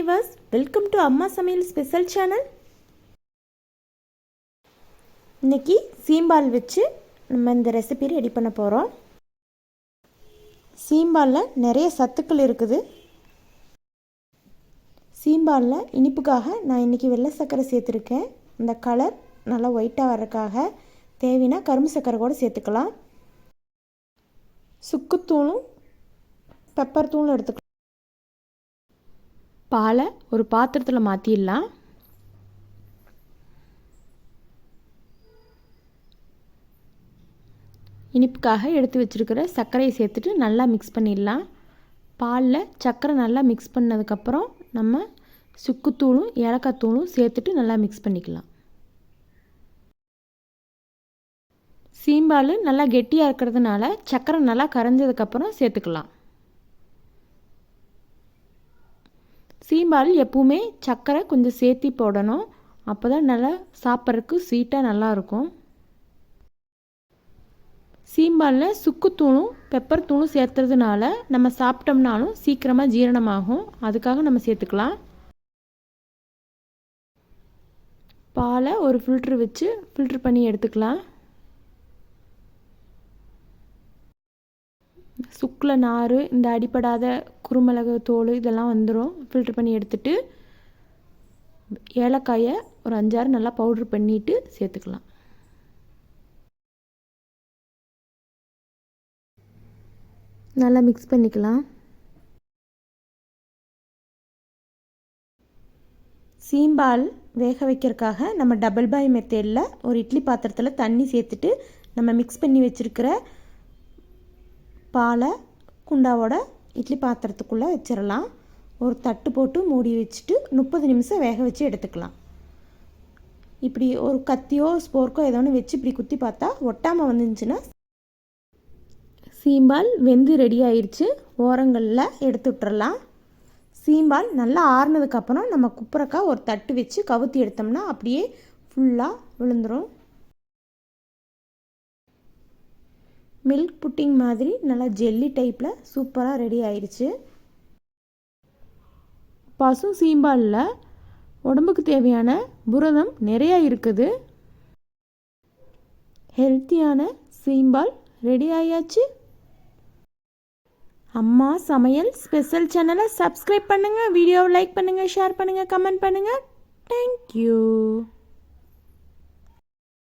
Viewers, welcome to அம்மா சமையல் special channel. இன்றைக்கி சீம்பால் வச்சு நம்ம இந்த ரெசிபி ரெடி பண்ண போகிறோம். சீம்பாலில் நிறைய சத்துக்கள் இருக்குது. சீம்பாலில் இனிப்புக்காக நான் இன்றைக்கி வெள்ளை சர்க்கரை சேர்த்துருக்கேன். இந்த கலர் நல்லா ஒயிட்டாக வர்றதுக்காக தேவைன்னா கரும்பு சர்க்கரை கூட சேர்த்துக்கலாம். சுக்குத்தூளும் பெப்பர் தூளும் எடுத்துக்கலாம். பாலை ஒரு பாத்திரத்தில் மாற்றிடலாம். இனிப்புக்காக எடுத்து வச்சுருக்கிற சர்க்கரையை சேர்த்துட்டு நல்லா மிக்ஸ் பண்ணிடலாம். பாலில் சர்க்கரை நல்லா மிக்ஸ் பண்ணதுக்கப்புறம் நம்ம சுக்குத்தூளும் ஏலக்காய் தூளும் சேர்த்துட்டு நல்லா மிக்ஸ் பண்ணிக்கலாம். சீம்பால் நல்லா கெட்டியாக இருக்கிறதுனால சர்க்கரை நல்லா கரைஞ்சதுக்கப்புறம் சேர்த்துக்கலாம். சீம்பால் எப்பவுமே சர்க்கரை கொஞ்சம் சேர்த்தி போடணும். அப்போ தான் நல்லா சாப்பிட்றதுக்கு ஸ்வீட்டாக நல்லாயிருக்கும். சீம்பாலில் சுக்குத்தூளும் பெப்பர் தூளும் சேர்த்துறதுனால நம்ம சாப்பிட்டோம்னாலும் சீக்கிரமாக ஜீரணமாகும். அதுக்காக நம்ம சேர்த்துக்கலாம். பாலை ஒரு ஃபில்ட்ரு வச்சு ஃபில்ட்ரு பண்ணி எடுத்துக்கலாம். சுக்கில் நார், இந்த அடிப்படாத குருமிளகு தோல் இதெல்லாம் வந்துடும். ஃபில்ட்ரு பண்ணி எடுத்துட்டு ஏலக்காயை ஒரு 5-6 நல்லா பவுட்ரு பண்ணிவிட்டு சேர்த்துக்கலாம். நல்லா மிக்ஸ் பண்ணிக்கலாம். சீம்பால் வேக வைக்கிறதுக்காக நம்ம டபுள் பாய் மெத்தேடில் ஒரு இட்லி பாத்திரத்தில் தண்ணி சேர்த்துட்டு நம்ம மிக்ஸ் பண்ணி வச்சுருக்கிற பாலை குண்டாவோட இட்லி பாத்திரத்துக்குள்ளே வச்சிடலாம். ஒரு தட்டு போட்டு மூடி வச்சுட்டு 30 நிமிஷம் வேக வச்சு எடுத்துக்கலாம். இப்படி ஒரு கத்தியோ ஸ்போர்க்கோ ஏதோ ஒன்று வச்சு இப்படி குத்தி பார்த்தா ஒட்டாமல் வந்துச்சுன்னா சீம்பால் வெந்து ரெடி ஆயிடுச்சு. ஓரங்களில் எடுத்து விட்டுறலாம். சீம்பால் நல்லா ஆறுனதுக்கப்புறம் நம்ம குப்புறக்கா ஒரு தட்டு வச்சு கவுத்தி எடுத்தோம்னா அப்படியே ஃபுல்லாக விழுந்துடும். மில்க் புட்டிங் மாதிரி நல்லா ஜெல்லி டைப்பில் சூப்பராக ரெடி ஆயிடுச்சு. பசும் சீம்பாலில் உடம்புக்கு தேவையான புரதம் நிறையா இருக்குது. ஹெல்த்தியான சீம்பால் ரெடி ஆயாச்சு. அம்மா சமையல் ஸ்பெஷல் சேனலை சப்ஸ்கிரைப் பண்ணுங்கள், வீடியோவை லைக் பண்ணுங்கள், ஷேர் பண்ணுங்கள், கமெண்ட் பண்ணுங்கள். தேங்க்யூ.